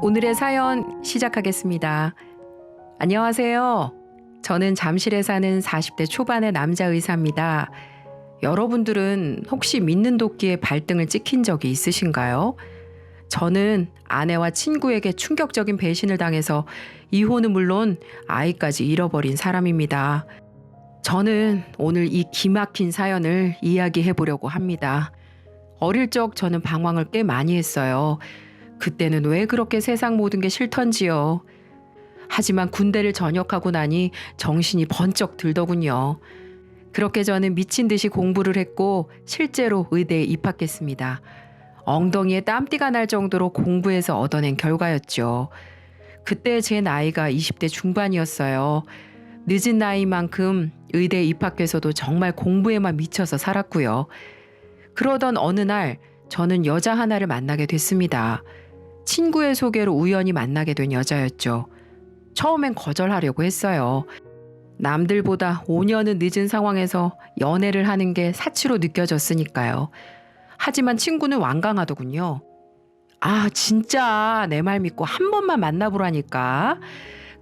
오늘의 사연 시작하겠습니다. 안녕하세요. 저는 잠실에 사는 40대 초반의 남자 의사입니다. 여러분들은 혹시 믿는 도끼에 발등을 찍힌 적이 있으신가요? 저는 아내와 친구에게 충격적인 배신을 당해서 이혼은 물론 아이까지 잃어버린 사람입니다. 저는 오늘 이 기막힌 사연을 이야기해 보려고 합니다. 어릴 적 저는 방황을 꽤 많이 했어요. 그때는 왜 그렇게 세상 모든 게 싫던지요. 하지만 군대를 전역하고 나니 정신이 번쩍 들더군요. 그렇게 저는 미친 듯이 공부를 했고 실제로 의대에 입학했습니다. 엉덩이에 땀띠가 날 정도로 공부해서 얻어낸 결과였죠. 그때 제 나이가 20대 중반이었어요. 늦은 나이만큼 의대에 입학해서도 정말 공부에만 미쳐서 살았고요. 그러던 어느 날 저는 여자 하나를 만나게 됐습니다. 친구의 소개로 우연히 만나게 된 여자였죠. 처음엔 거절하려고 했어요. 남들보다 5년은 늦은 상황에서 연애를 하는 게 사치로 느껴졌으니까요. 하지만 친구는 완강하더군요. 아, 진짜 내 말 믿고 한 번만 만나보라니까.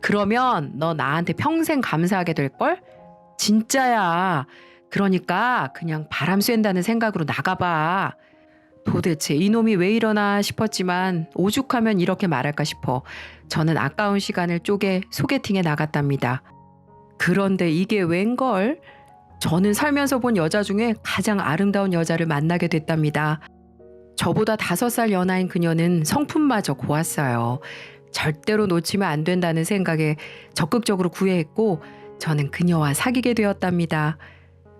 그러면 너 나한테 평생 감사하게 될걸? 진짜야. 그러니까 그냥 바람 쐰다는 생각으로 나가봐. 도대체 이놈이 왜 이러나 싶었지만 오죽하면 이렇게 말할까 싶어 저는 아까운 시간을 쪼개 소개팅에 나갔답니다. 그런데 이게 웬걸? 저는 살면서 본 여자 중에 가장 아름다운 여자를 만나게 됐답니다. 저보다 5살 연하인 그녀는 성품마저 고왔어요. 절대로 놓치면 안 된다는 생각에 적극적으로 구애했고 저는 그녀와 사귀게 되었답니다.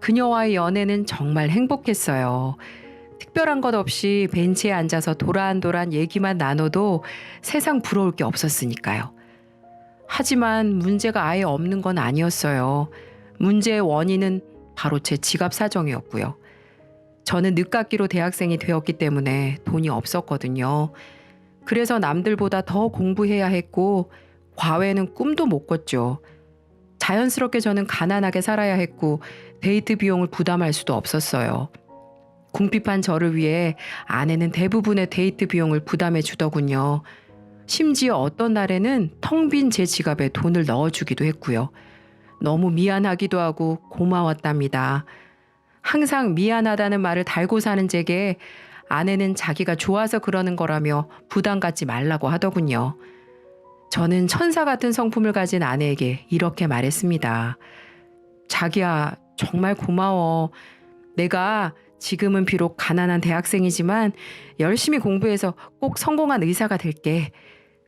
그녀와의 연애는 정말 행복했어요. 특별한 것 없이 벤치에 앉아서 도란도란 얘기만 나눠도 세상 부러울 게 없었으니까요. 하지만 문제가 아예 없는 건 아니었어요. 문제의 원인은 바로 제 지갑 사정이었고요. 저는 늦깎이로 대학생이 되었기 때문에 돈이 없었거든요. 그래서 남들보다 더 공부해야 했고 과외는 꿈도 못 꿨죠. 자연스럽게 저는 가난하게 살아야 했고 데이트 비용을 부담할 수도 없었어요. 궁핍한 저를 위해 아내는 대부분의 데이트 비용을 부담해 주더군요. 심지어 어떤 날에는 텅 빈 제 지갑에 돈을 넣어주기도 했고요. 너무 미안하기도 하고 고마웠답니다. 항상 미안하다는 말을 달고 사는 제게 아내는 자기가 좋아서 그러는 거라며 부담 갖지 말라고 하더군요. 저는 천사 같은 성품을 가진 아내에게 이렇게 말했습니다. 자기야, 정말 고마워. 내가 지금은 비록 가난한 대학생이지만 열심히 공부해서 꼭 성공한 의사가 될게.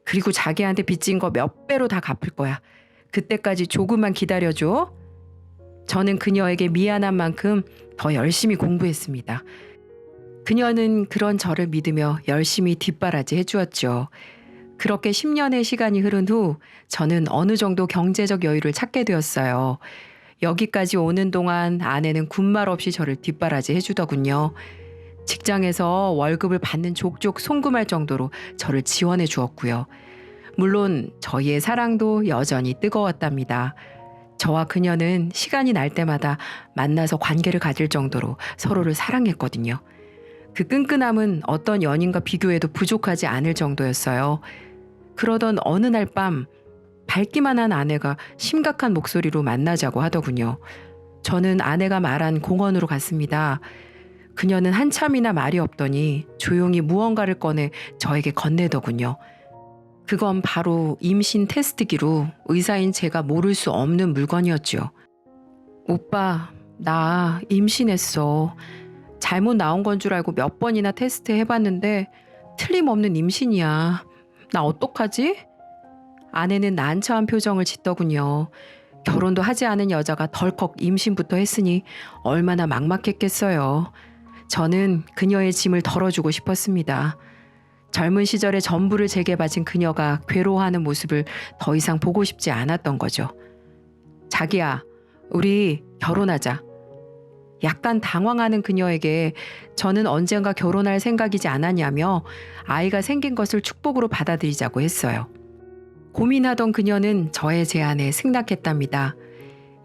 그리고 자기한테 빚진 거 몇 배로 다 갚을 거야. 그때까지 조금만 기다려줘. 저는 그녀에게 미안한 만큼 더 열심히 공부했습니다. 그녀는 그런 저를 믿으며 열심히 뒷바라지 해주었죠. 그렇게 10년의 시간이 흐른 후 저는 어느 정도 경제적 여유를 찾게 되었어요. 여기까지 오는 동안 아내는 군말 없이 저를 뒷바라지 해주더군요. 직장에서 월급을 받는 족족 송금할 정도로 저를 지원해 주었고요. 물론 저희의 사랑도 여전히 뜨거웠답니다. 저와 그녀는 시간이 날 때마다 만나서 관계를 가질 정도로 서로를 사랑했거든요. 그 끈끈함은 어떤 연인과 비교해도 부족하지 않을 정도였어요. 그러던 어느 날 밤 밝기만 한 아내가 심각한 목소리로 만나자고 하더군요. 저는 아내가 말한 공원으로 갔습니다. 그녀는 한참이나 말이 없더니 조용히 무언가를 꺼내 저에게 건네더군요. 그건 바로 임신 테스트기로 의사인 제가 모를 수 없는 물건이었죠. 오빠, 나 임신했어. 잘못 나온 건 줄 알고 몇 번이나 테스트 해봤는데 틀림없는 임신이야. 나 어떡하지? 아내는 난처한 표정을 짓더군요. 결혼도 하지 않은 여자가 덜컥 임신부터 했으니 얼마나 막막했겠어요. 저는 그녀의 짐을 덜어주고 싶었습니다. 젊은 시절에 전부를 제게 바친 그녀가 괴로워하는 모습을 더 이상 보고 싶지 않았던 거죠. 자기야, 우리 결혼하자. 약간 당황하는 그녀에게 저는 언젠가 결혼할 생각이지 않았냐며 아이가 생긴 것을 축복으로 받아들이자고 했어요. 고민하던 그녀는 저의 제안에 승낙했답니다.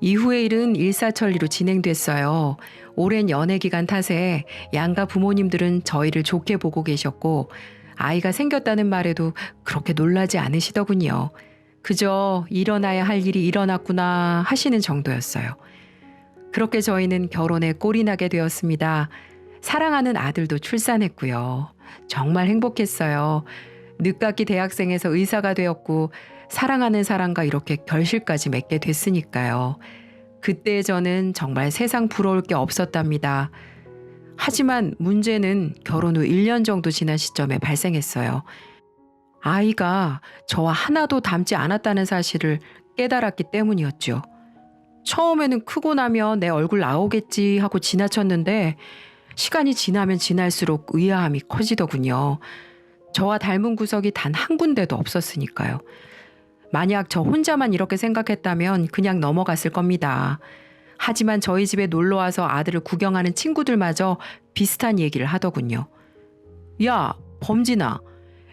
이후의 일은 일사천리로 진행됐어요. 오랜 연애 기간 탓에 양가 부모님들은 저희를 좋게 보고 계셨고 아이가 생겼다는 말에도 그렇게 놀라지 않으시더군요. 그저 일어나야 할 일이 일어났구나 하시는 정도였어요. 그렇게 저희는 결혼에 꼴이 나게 되었습니다. 사랑하는 아들도 출산했고요. 정말 행복했어요. 늦깎이 대학생에서 의사가 되었고 사랑하는 사람과 이렇게 결실까지 맺게 됐으니까요. 그때 저는 정말 세상 부러울 게 없었답니다. 하지만 문제는 결혼 후 1년 정도 지난 시점에 발생했어요. 아이가 저와 하나도 닮지 않았다는 사실을 깨달았기 때문이었죠. 처음에는 크고 나면 내 얼굴 나오겠지 하고 지나쳤는데 시간이 지나면 지날수록 의아함이 커지더군요. 저와 닮은 구석이 단 한 군데도 없었으니까요. 만약 저 혼자만 이렇게 생각했다면 그냥 넘어갔을 겁니다. 하지만 저희 집에 놀러와서 아들을 구경하는 친구들마저 비슷한 얘기를 하더군요. 야, 범진아,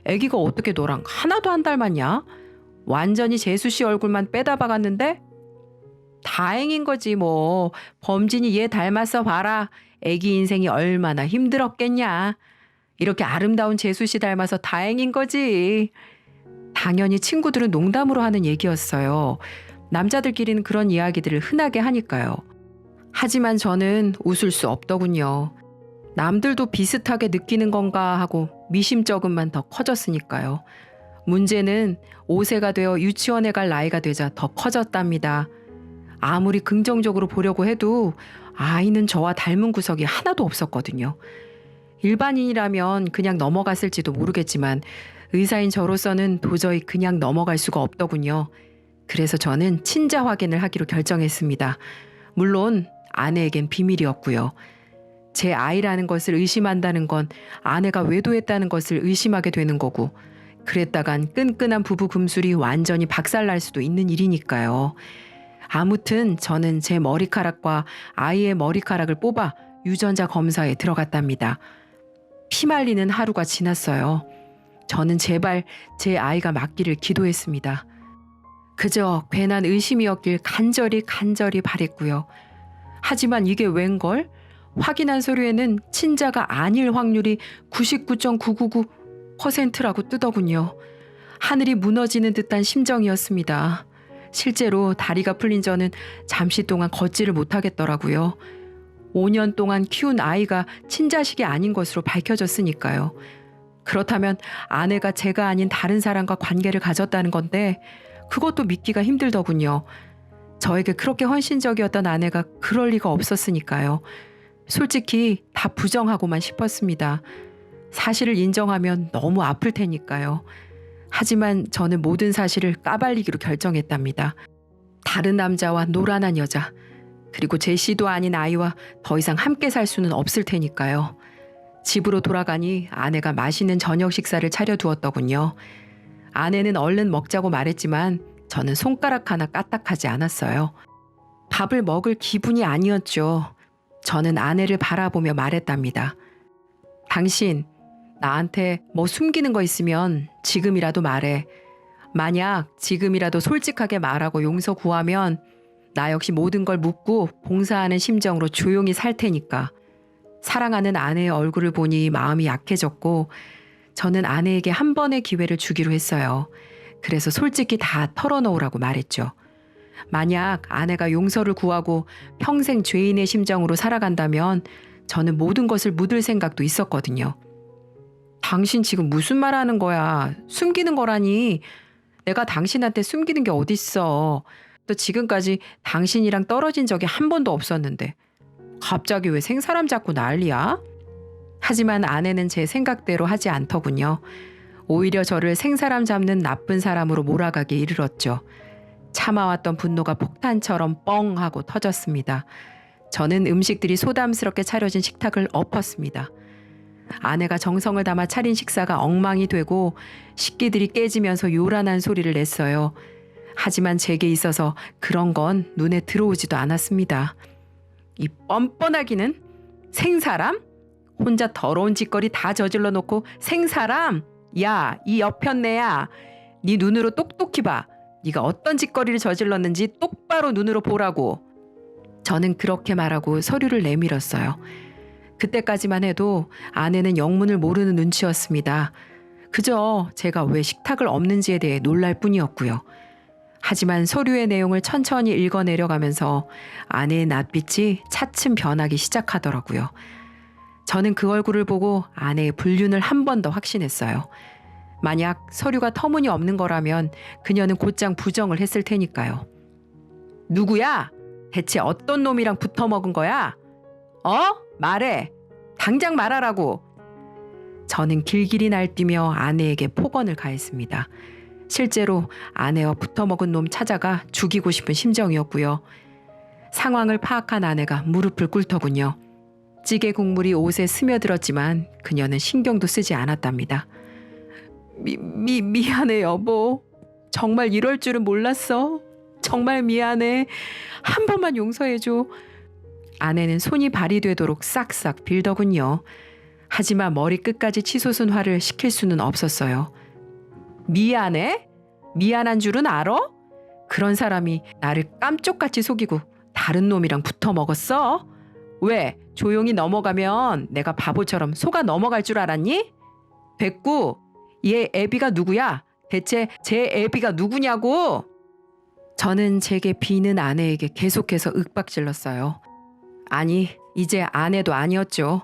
애기가 어떻게 너랑 하나도 안 닮았냐? 완전히 재수 씨 얼굴만 빼다 박았는데? 다행인 거지 뭐. 범진이 얘 닮았어 봐라. 애기 인생이 얼마나 힘들었겠냐. 이렇게 아름다운 재수 씨 닮아서 다행인 거지. 당연히 친구들은 농담으로 하는 얘기였어요. 남자들끼리는 그런 이야기들을 흔하게 하니까요. 하지만 저는 웃을 수 없더군요. 남들도 비슷하게 느끼는 건가 하고 미심쩍음만 더 커졌으니까요. 문제는 5세가 되어 유치원에 갈 나이가 되자 더 커졌답니다. 아무리 긍정적으로 보려고 해도 아이는 저와 닮은 구석이 하나도 없었거든요. 일반인이라면 그냥 넘어갔을지도 모르겠지만 의사인 저로서는 도저히 그냥 넘어갈 수가 없더군요. 그래서 저는 친자 확인을 하기로 결정했습니다. 물론 아내에겐 비밀이었고요. 제 아이라는 것을 의심한다는 건 아내가 외도했다는 것을 의심하게 되는 거고, 그랬다간 끈끈한 부부 금술이 완전히 박살날 수도 있는 일이니까요. 아무튼 저는 제 머리카락과 아이의 머리카락을 뽑아 유전자 검사에 들어갔답니다. 피말리는 하루가 지났어요. 저는 제발 제 아이가 맞기를 기도했습니다. 그저 괜한 의심이었길 간절히 바랬고요. 하지만 이게 웬걸? 확인한 서류에는 친자가 아닐 확률이 99.999%라고 뜨더군요. 하늘이 무너지는 듯한 심정이었습니다. 실제로 다리가 풀린 저는 잠시 동안 걷지를 못하겠더라고요. 5년 동안 키운 아이가 친자식이 아닌 것으로 밝혀졌으니까요. 그렇다면 아내가 제가 아닌 다른 사람과 관계를 가졌다는 건데 그것도 믿기가 힘들더군요. 저에게 그렇게 헌신적이었던 아내가 그럴 리가 없었으니까요. 솔직히 다 부정하고만 싶었습니다. 사실을 인정하면 너무 아플 테니까요. 하지만 저는 모든 사실을 까발리기로 결정했답니다. 다른 남자와 노란한 여자, 그리고 제 씨도 아닌 아이와 더 이상 함께 살 수는 없을 테니까요. 집으로 돌아가니 아내가 맛있는 저녁 식사를 차려두었더군요. 아내는 얼른 먹자고 말했지만 저는 손가락 하나 까딱하지 않았어요. 밥을 먹을 기분이 아니었죠. 저는 아내를 바라보며 말했답니다. 당신, 나한테 뭐 숨기는 거 있으면 지금이라도 말해. 만약 지금이라도 솔직하게 말하고 용서 구하면 나 역시 모든 걸 묻고 봉사하는 심정으로 조용히 살 테니까. 사랑하는 아내의 얼굴을 보니 마음이 약해졌고 저는 아내에게 한 번의 기회를 주기로 했어요. 그래서 솔직히 다 털어놓으라고 말했죠. 만약 아내가 용서를 구하고 평생 죄인의 심정으로 살아간다면 저는 모든 것을 묻을 생각도 있었거든요. 당신 지금 무슨 말 하는 거야? 숨기는 거라니. 내가 당신한테 숨기는 게 어딨어. 또 지금까지 당신이랑 떨어진 적이 한 번도 없었는데 갑자기 왜 생사람 잡고 난리야? 하지만 아내는 제 생각대로 하지 않더군요. 오히려 저를 생사람 잡는 나쁜 사람으로 몰아가게 이르렀죠. 참아왔던 분노가 폭탄처럼 뻥 하고 터졌습니다. 저는 음식들이 소담스럽게 차려진 식탁을 엎었습니다. 아내가 정성을 담아 차린 식사가 엉망이 되고 식기들이 깨지면서 요란한 소리를 냈어요. 하지만 제게 있어서 그런 건 눈에 들어오지도 않았습니다. 이 뻔뻔하기는 생사람? 혼자 더러운 짓거리 다 저질러 놓고 생사람? 야, 이 여편네야. 네 눈으로 똑똑히 봐. 네가 어떤 짓거리를 저질렀는지 똑바로 눈으로 보라고. 저는 그렇게 말하고 서류를 내밀었어요. 그때까지만 해도 아내는 영문을 모르는 눈치였습니다. 그저 제가 왜 식탁을 엎는지에 대해 놀랄 뿐이었고요. 하지만 서류의 내용을 천천히 읽어내려가면서 아내의 낯빛이 차츰 변하기 시작하더라고요. 저는 그 얼굴을 보고 아내의 불륜을 한 번 더 확신했어요. 만약 서류가 터무니없는 거라면 그녀는 곧장 부정을 했을 테니까요. 누구야? 대체 어떤 놈이랑 붙어 먹은 거야? 말해. 당장 말하라고. 저는 길길이 날뛰며 아내에게 폭언을 가했습니다. 실제로 아내와 붙어먹은 놈 찾아가 죽이고 싶은 심정이었고요. 상황을 파악한 아내가 무릎을 꿇더군요. 찌개 국물이 옷에 스며들었지만 그녀는 신경도 쓰지 않았답니다. 미안해 여보. 정말 이럴 줄은 몰랐어. 정말 미안해. 한 번만 용서해줘. 아내는 손이 발이 되도록 싹싹 빌더군요. 하지만 머리 끝까지 치솟은 화를 식힐 수는 없었어요. 미안해? 미안한 줄은 알아? 그런 사람이 나를 깜쪽같이 속이고 다른 놈이랑 붙어 먹었어? 왜? 조용히 넘어가면 내가 바보처럼 속아 넘어갈 줄 알았니? 됐고, 얘 애비가 누구야? 대체 제 애비가 누구냐고? 저는 제게 비는 아내에게 계속해서 윽박질렀어요. 아니, 이제 아내도 아니었죠.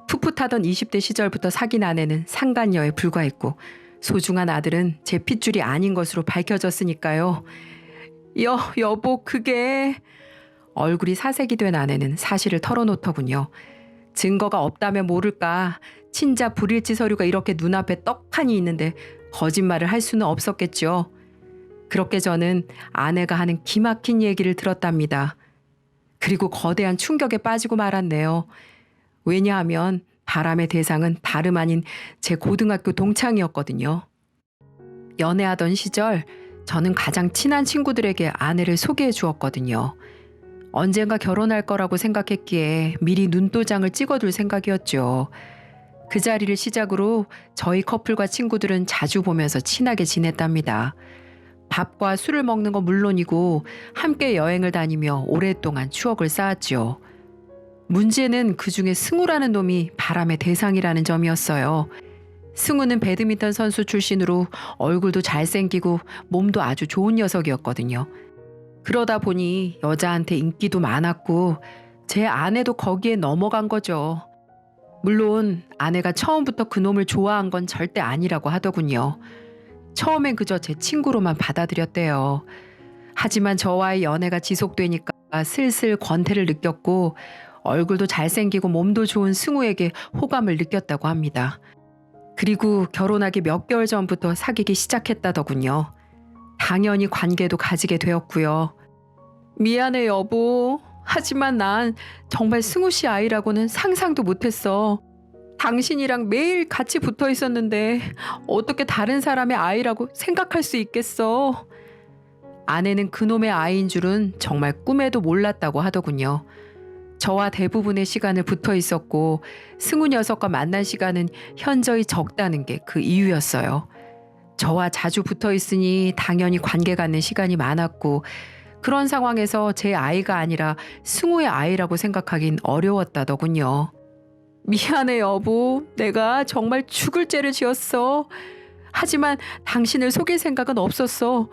풋풋하던 20대 시절부터 사귄 아내는 상간녀에 불과했고 소중한 아들은 제 핏줄이 아닌 것으로 밝혀졌으니까요. 여보 그게... 얼굴이 사색이 된 아내는 사실을 털어놓더군요. 증거가 없다면 모를까 친자 불일치 서류가 이렇게 눈앞에 떡하니 있는데 거짓말을 할 수는 없었겠죠. 그렇게 저는 아내가 하는 기막힌 얘기를 들었답니다. 그리고 거대한 충격에 빠지고 말았네요. 왜냐하면 바람의 대상은 다름 아닌 제 고등학교 동창이었거든요. 연애하던 시절 저는 가장 친한 친구들에게 아내를 소개해 주었거든요. 언젠가 결혼할 거라고 생각했기에 미리 눈도장을 찍어둘 생각이었죠. 그 자리를 시작으로 저희 커플과 친구들은 자주 보면서 친하게 지냈답니다. 밥과 술을 먹는 건 물론이고 함께 여행을 다니며 오랫동안 추억을 쌓았죠. 문제는 그중에 승우라는 놈이 바람의 대상이라는 점이었어요. 승우는 배드민턴 선수 출신으로 얼굴도 잘생기고 몸도 아주 좋은 녀석이었거든요. 그러다 보니 여자한테 인기도 많았고 제 아내도 거기에 넘어간 거죠. 물론 아내가 처음부터 그 놈을 좋아한 건 절대 아니라고 하더군요. 처음엔 그저 제 친구로만 받아들였대요. 하지만 저와의 연애가 지속되니까 슬슬 권태를 느꼈고 얼굴도 잘생기고 몸도 좋은 승우에게 호감을 느꼈다고 합니다. 그리고 결혼하기 몇 개월 전부터 사귀기 시작했다더군요. 당연히 관계도 가지게 되었고요. 미안해 여보. 하지만 난 정말 승우 씨 아이라고는 상상도 못했어. 당신이랑 매일 같이 붙어 있었는데 어떻게 다른 사람의 아이라고 생각할 수 있겠어. 아내는 그놈의 아이인 줄은 정말 꿈에도 몰랐다고 하더군요. 저와 대부분의 시간을 붙어 있었고 승우 녀석과 만난 시간은 현저히 적다는 게 그 이유였어요. 저와 자주 붙어 있으니 당연히 관계 갖는 시간이 많았고 그런 상황에서 제 아이가 아니라 승우의 아이라고 생각하긴 어려웠다더군요. 미안해 여보. 내가 정말 죽을 죄를 지었어. 하지만 당신을 속일 생각은 없었어.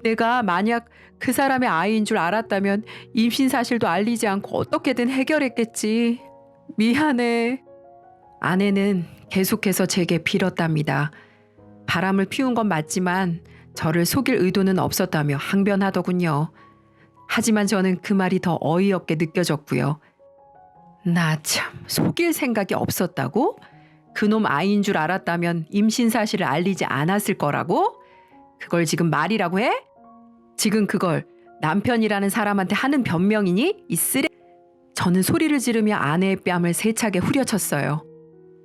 내가 만약 그 사람의 아이인 줄 알았다면 임신 사실도 알리지 않고 어떻게든 해결했겠지. 미안해. 아내는 계속해서 제게 빌었답니다. 바람을 피운 건 맞지만 저를 속일 의도는 없었다며 항변하더군요. 하지만 저는 그 말이 더 어이없게 느껴졌고요. 나 참 속일 생각이 없었다고? 그놈 아이인 줄 알았다면 임신 사실을 알리지 않았을 거라고? 그걸 지금 말이라고 해? 지금 그걸 남편이라는 사람한테 하는 변명이니? 이 쓰레... 저는 소리를 지르며 아내의 뺨을 세차게 후려쳤어요.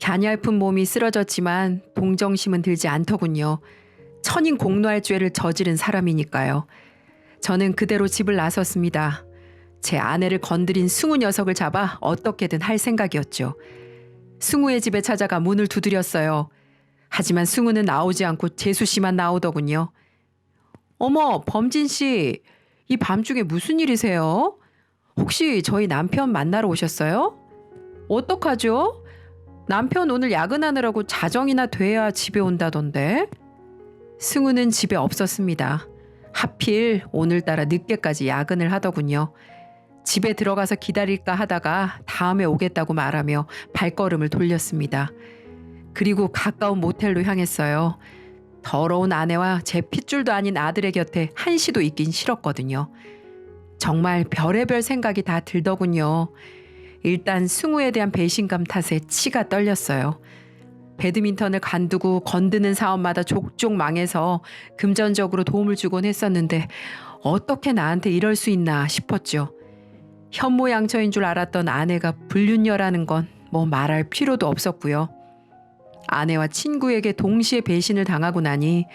갸냘픈 몸이 쓰러졌지만 동정심은 들지 않더군요. 천인 공노할 죄를 저지른 사람이니까요. 저는 그대로 집을 나섰습니다. 제 아내를 건드린 승우 녀석을 잡아 어떻게든 할 생각이었죠. 승우의 집에 찾아가 문을 두드렸어요. 하지만 승우는 나오지 않고 재수 씨만 나오더군요. 어머, 범진 씨, 이 밤중에 무슨 일이세요? 혹시 저희 남편 만나러 오셨어요? 어떡하죠? 남편 오늘 야근하느라고 자정이나 돼야 집에 온다던데. 승우는 집에 없었습니다. 하필 오늘따라 늦게까지 야근을 하더군요. 집에 들어가서 기다릴까 하다가 다음에 오겠다고 말하며 발걸음을 돌렸습니다. 그리고 가까운 모텔로 향했어요. 더러운 아내와 제 핏줄도 아닌 아들의 곁에 한시도 있긴 싫었거든요. 정말 별의별 생각이 다 들더군요. 일단 승우에 대한 배신감 탓에 치가 떨렸어요. 배드민턴을 관두고 건드는 사업마다 족족 망해서 금전적으로 도움을 주곤 했었는데 어떻게 나한테 이럴 수 있나 싶었죠. 현모양처인 줄 알았던 아내가 불륜녀라는 건 뭐 말할 필요도 없었고요. 아내와 친구에게 동시에 배신을 당하고 나니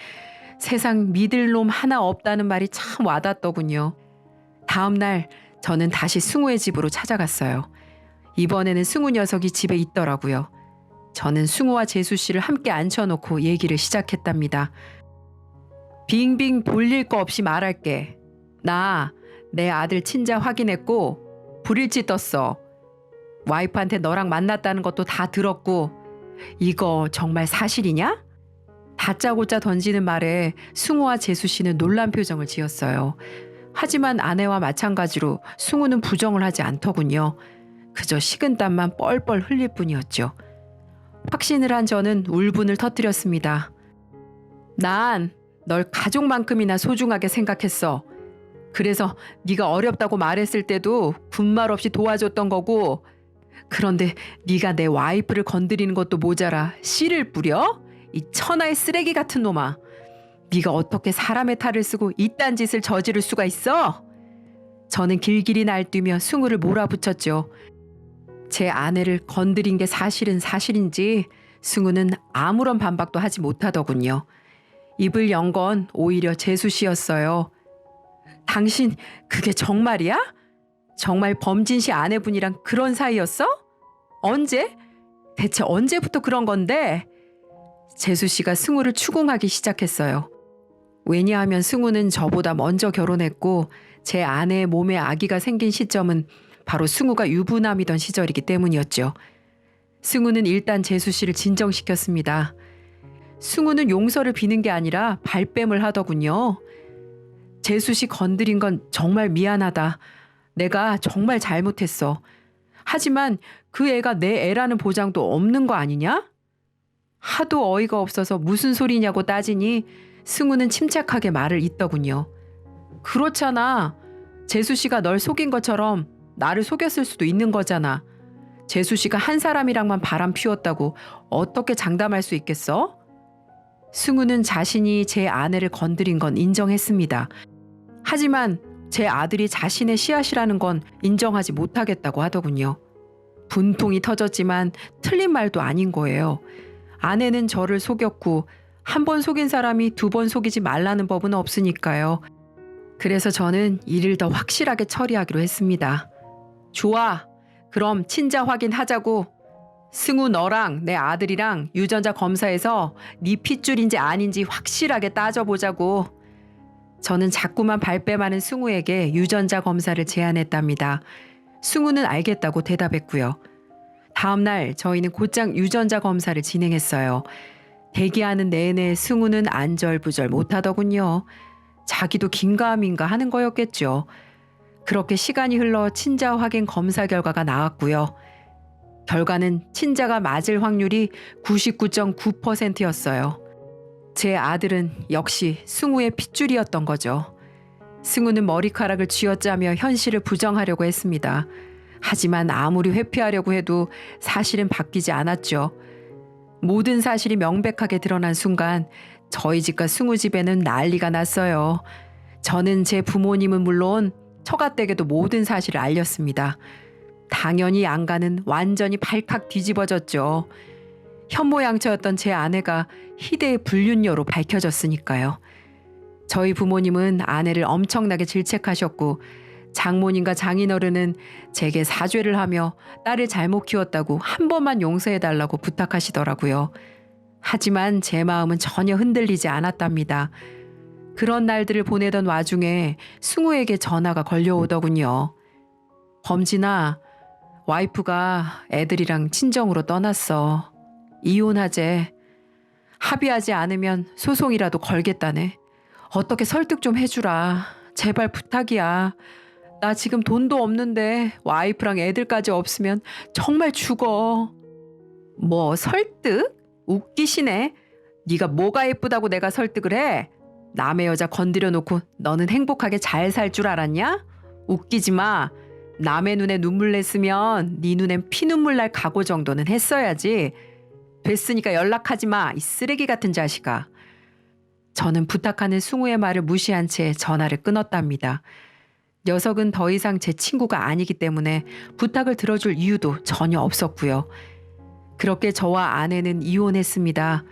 세상 믿을 놈 하나 없다는 말이 참 와닿더군요. 다음 날 저는 다시 승우의 집으로 찾아갔어요. 이번에는 승우 녀석이 집에 있더라고요. 저는 승우와 재수 씨를 함께 앉혀놓고 얘기를 시작했답니다. 빙빙 돌릴 거 없이 말할게. 나 내 아들 친자 확인했고 불일치 떴어. 와이프한테 너랑 만났다는 것도 다 들었고 이거 정말 사실이냐? 다짜고짜 던지는 말에 승우와 재수 씨는 놀란 표정을 지었어요. 하지만 아내와 마찬가지로 승우는 부정을 하지 않더군요. 그저 식은땀만 뻘뻘 흘릴 뿐이었죠. 확신을 한 저는 울분을 터뜨렸습니다. 난 널 가족만큼이나 소중하게 생각했어. 그래서 네가 어렵다고 말했을 때도 군말 없이 도와줬던 거고, 그런데 네가 내 와이프를 건드리는 것도 모자라 씨를 뿌려? 이 천하의 쓰레기 같은 놈아. 네가 어떻게 사람의 탈을 쓰고 이딴 짓을 저지를 수가 있어? 저는 길길이 날뛰며 승우를 몰아붙였죠. 제 아내를 건드린 게 사실은 사실인지 승우는 아무런 반박도 하지 못하더군요. 입을 연 건 오히려 재수 씨였어요. 당신 그게 정말이야? 정말 범진 씨 아내분이랑 그런 사이였어? 언제? 대체 언제부터 그런 건데? 재수 씨가 승우를 추궁하기 시작했어요. 왜냐하면 승우는 저보다 먼저 결혼했고 제 아내의 몸에 아기가 생긴 시점은 바로 승우가 유부남이던 시절이기 때문이었죠. 승우는 일단 재수 씨를 진정시켰습니다. 승우는 용서를 비는 게 아니라 발뺌을 하더군요. 재수 씨 건드린 건 정말 미안하다. 내가 정말 잘못했어. 하지만 그 애가 내 애라는 보장도 없는 거 아니냐? 하도 어이가 없어서 무슨 소리냐고 따지니 승우는 침착하게 말을 잇더군요. 그렇잖아. 재수 씨가 널 속인 것처럼 나를 속였을 수도 있는 거잖아. 재수 씨가 한 사람이랑만 바람 피웠다고 어떻게 장담할 수 있겠어? 승우는 자신이 제 아내를 건드린 건 인정했습니다. 하지만 제 아들이 자신의 씨앗이라는 건 인정하지 못하겠다고 하더군요. 분통이 터졌지만 틀린 말도 아닌 거예요. 아내는 저를 속였고 한 번 속인 사람이 두 번 속이지 말라는 법은 없으니까요. 그래서 저는 이를 더 확실하게 처리하기로 했습니다. 좋아. 그럼 친자 확인하자고. 승우 너랑 내 아들이랑 유전자 검사해서 네 핏줄인지 아닌지 확실하게 따져보자고. 저는 자꾸만 발뺌하는 승우에게 유전자 검사를 제안했답니다. 승우는 알겠다고 대답했고요. 다음 날 저희는 곧장 유전자 검사를 진행했어요. 대기하는 내내 승우는 안절부절 못하더군요. 자기도 긴가민가 하는 거였겠죠. 그렇게 시간이 흘러 친자 확인 검사 결과가 나왔고요. 결과는 친자가 맞을 확률이 99.9%였어요. 제 아들은 역시 승우의 핏줄이었던 거죠. 승우는 머리카락을 쥐어짜며 현실을 부정하려고 했습니다. 하지만 아무리 회피하려고 해도 사실은 바뀌지 않았죠. 모든 사실이 명백하게 드러난 순간 저희 집과 승우 집에는 난리가 났어요. 저는 제 부모님은 물론 처가댁에도 모든 사실을 알렸습니다. 당연히 양가는 완전히 발칵 뒤집어졌죠. 현모양처였던 제 아내가 희대의 불륜녀로 밝혀졌으니까요. 저희 부모님은 아내를 엄청나게 질책하셨고 장모님과 장인어른은 제게 사죄를 하며 딸을 잘못 키웠다고 한 번만 용서해달라고 부탁하시더라고요. 하지만 제 마음은 전혀 흔들리지 않았답니다. 그런 날들을 보내던 와중에 승우에게 전화가 걸려오더군요. 범진아, 와이프가 애들이랑 친정으로 떠났어. 이혼하재. 합의하지 않으면 소송이라도 걸겠다네. 어떻게 설득 좀 해주라. 제발 부탁이야. 나 지금 돈도 없는데 와이프랑 애들까지 없으면 정말 죽어. 뭐 설득? 웃기시네. 네가 뭐가 예쁘다고 내가 설득을 해? 남의 여자 건드려 놓고 너는 행복하게 잘 살 줄 알았냐? 웃기지 마. 남의 눈에 눈물 냈으면 네 눈엔 피눈물 날 각오 정도는 했어야지. 됐으니까 연락하지 마. 이 쓰레기 같은 자식아. 저는 부탁하는 승우의 말을 무시한 채 전화를 끊었답니다. 녀석은 더 이상 제 친구가 아니기 때문에 부탁을 들어줄 이유도 전혀 없었고요. 그렇게 저와 아내는 이혼했습니다.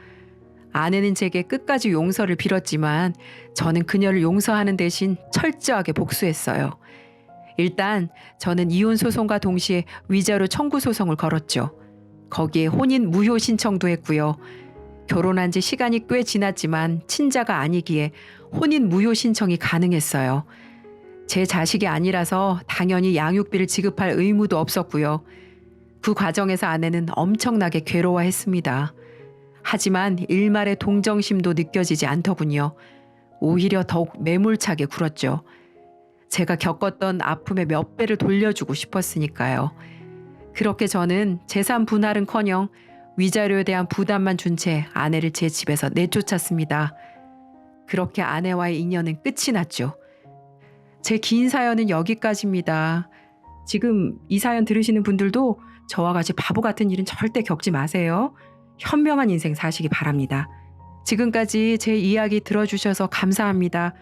아내는 제게 끝까지 용서를 빌었지만 저는 그녀를 용서하는 대신 철저하게 복수했어요. 일단 저는 이혼 소송과 동시에 위자료 청구 소송을 걸었죠. 거기에 혼인 무효 신청도 했고요. 결혼한 지 시간이 꽤 지났지만 친자가 아니기에 혼인 무효 신청이 가능했어요. 제 자식이 아니라서 당연히 양육비를 지급할 의무도 없었고요. 그 과정에서 아내는 엄청나게 괴로워했습니다. 하지만 일말의 동정심도 느껴지지 않더군요. 오히려 더욱 매몰차게 굴었죠. 제가 겪었던 아픔의 몇 배를 돌려주고 싶었으니까요. 그렇게 저는 재산 분할은커녕 위자료에 대한 부담만 준 채 아내를 제 집에서 내쫓았습니다. 그렇게 아내와의 인연은 끝이 났죠. 제 긴 사연은 여기까지입니다. 지금 이 사연 들으시는 분들도 저와 같이 바보 같은 일은 절대 겪지 마세요. 현명한 인생 사시기 바랍니다. 지금까지 제 이야기 들어주셔서 감사합니다.